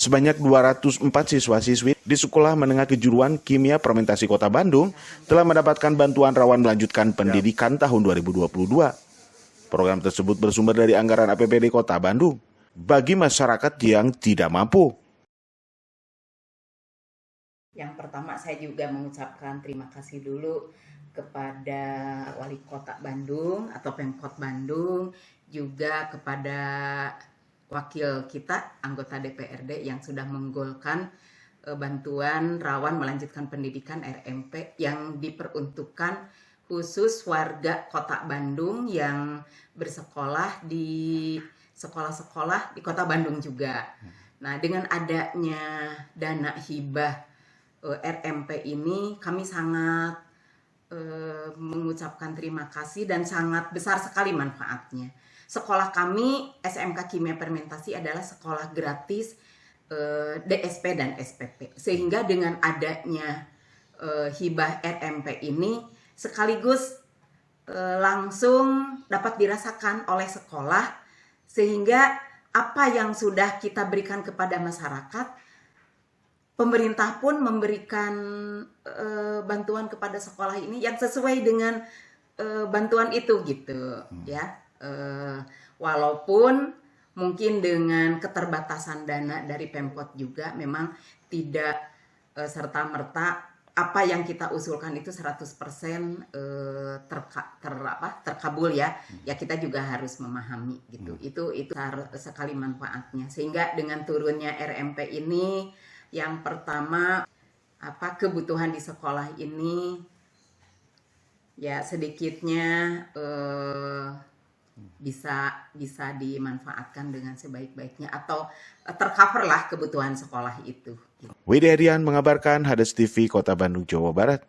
Sebanyak 204 siswa-siswi di Sekolah Menengah Kejuruan Kimia Fermentasi Kota Bandung telah mendapatkan bantuan rawan melanjutkan pendidikan tahun 2022. Program tersebut bersumber dari anggaran APBD Kota Bandung bagi masyarakat yang tidak mampu. Yang pertama saya juga mengucapkan terima kasih dulu kepada Wali Kota Bandung atau Pemkot Bandung, juga kepada wakil kita, anggota DPRD yang sudah menggolkan bantuan rawan melanjutkan pendidikan RMP yang diperuntukkan khusus warga Kota Bandung yang bersekolah di sekolah-sekolah di Kota Bandung juga. Nah, dengan adanya dana hibah RMP ini, kami sangat mengucapkan terima kasih dan sangat besar sekali manfaatnya. Sekolah kami, SMK Kimia Fermentasi, adalah sekolah gratis DSP dan SPP. Sehingga dengan adanya hibah RMP ini, sekaligus langsung dapat dirasakan oleh sekolah, sehingga apa yang sudah kita berikan kepada masyarakat, pemerintah pun memberikan bantuan kepada sekolah ini yang sesuai dengan bantuan itu gitu ya. Walaupun mungkin dengan keterbatasan dana dari Pemkot juga memang tidak serta-merta apa yang kita usulkan itu 100% terkabul ya. Ya kita juga harus memahami gitu. Itu sekali manfaatnya. Sehingga dengan turunnya RMP ini, yang pertama kebutuhan di sekolah ini ya sedikitnya bisa dimanfaatkan dengan sebaik-baiknya atau tercover lah kebutuhan sekolah itu. Widi Hadian mengabarkan, Hades TV, Kota Bandung, Jawa Barat.